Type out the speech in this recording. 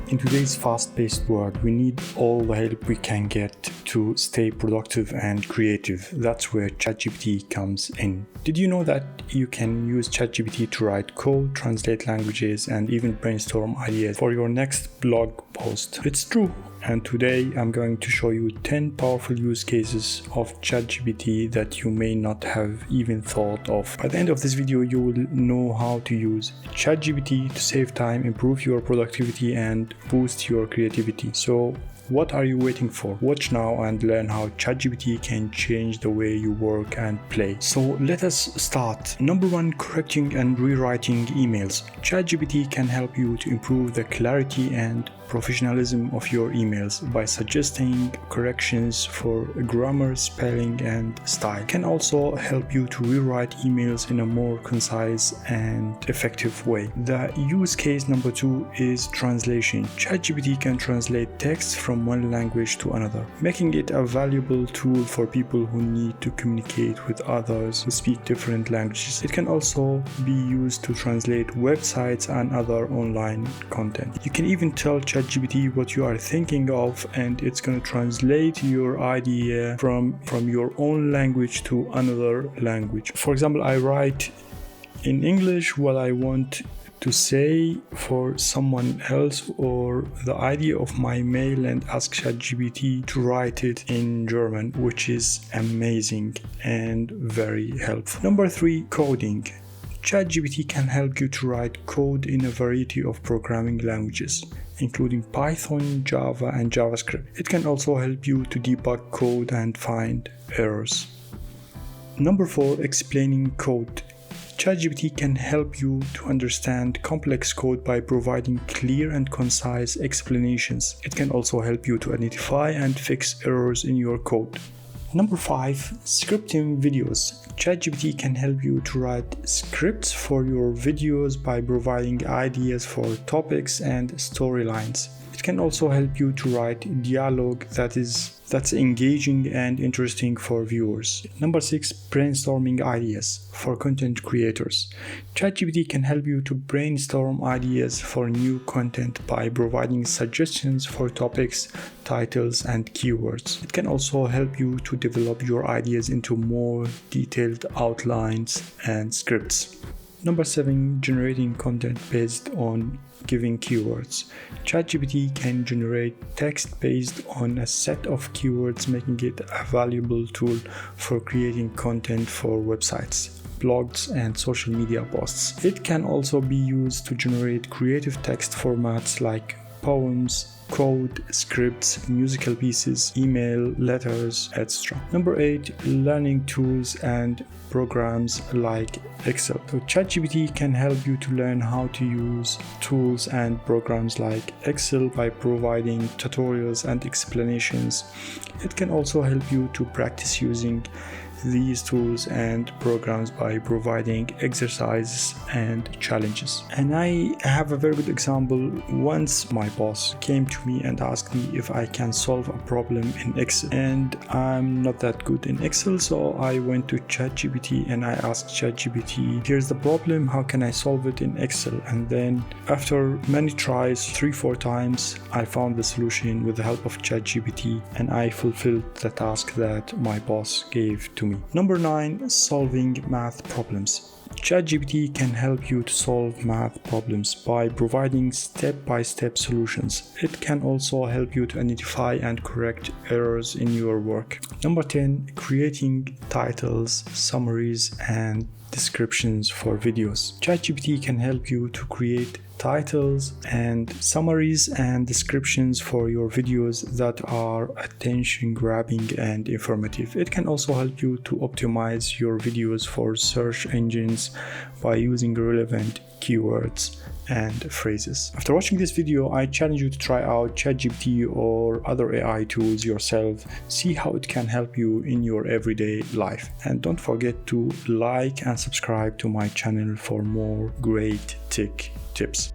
In today's fast-paced world, we need all the help we can get to stay productive and creative. That's where ChatGPT comes in. Did you know that you can use ChatGPT to write code, translate languages, and even brainstorm ideas for your next blog post? It's true. And today I'm going to show you 10 powerful use cases of ChatGPT that you may not have even thought of. By the end of this video, you will know how to use ChatGPT to save time, improve your productivity, and boost your creativity. So what are you waiting for? Watch now and learn how ChatGPT can change the way you work and play. So let us start. Number 1, correcting and rewriting emails. ChatGPT can help you to improve the clarity and professionalism of your emails by suggesting corrections for grammar, spelling, and style. It can also help you to rewrite emails in a more concise and effective way. The use case number 2 is translation. ChatGPT can translate text from one language to another, making it a valuable tool for people who need to communicate with others who speak different languages. It can also be used to translate websites and other online content. You can even tell ChatGPT what you are thinking of, and it's going to translate your idea from your own language to another language. For example, I write in English what I want to say for someone else, or the idea of my mail, and ask ChatGPT to write it in German, which is amazing and very helpful. Number 3, coding. ChatGPT can help you to write code in a variety of programming languages, including Python, Java, and JavaScript. It can also help you to debug code and find errors. Number 4, explaining code. ChatGPT can help you to understand complex code by providing clear and concise explanations. It can also help you to identify and fix errors in your code. Number 5, scripting videos. ChatGPT can help you to write scripts for your videos by providing ideas for topics and storylines. It can also help you to write dialogue that's engaging and interesting for viewers. Number 6, brainstorming ideas for content creators. ChatGPT can help you to brainstorm ideas for new content by providing suggestions for topics, titles, and keywords. It can also help you to develop your ideas into more detailed outlines and scripts. Number 7, generating content based on given keywords. ChatGPT can generate text based on a set of keywords, making it a valuable tool for creating content for websites, blogs, and social media posts. It can also be used to generate creative text formats like poems, code, scripts, musical pieces, email, letters, etc. Number 8, learning tools and programs like Excel. So ChatGPT can help you to learn how to use tools and programs like Excel by providing tutorials and explanations. It can also help you to practice using these tools and programs by providing exercises and challenges. And I have a very good example. Once my boss came to me and asked me if I can solve a problem in Excel, and I'm not that good in Excel, so I went to ChatGPT and I asked ChatGPT, here's the problem, how can I solve it in Excel? And then after many tries, 3-4 times, I found the solution with the help of ChatGPT, and I fulfilled the task that my boss gave to me. Number 9, solving math problems. ChatGPT can help you to solve math problems by providing step-by-step solutions. It can also help you to identify and correct errors in your work. Number 10, creating titles, summaries, and descriptions for videos. ChatGPT can help you to create titles and summaries and descriptions for your videos that are attention-grabbing and informative. It can also help you to optimize your videos for search engines by using relevant keywords and phrases. After watching this video, I challenge you to try out ChatGPT or other AI tools yourself. See how it can help you in your everyday life. And don't forget to like and subscribe to my channel for more great tech tips.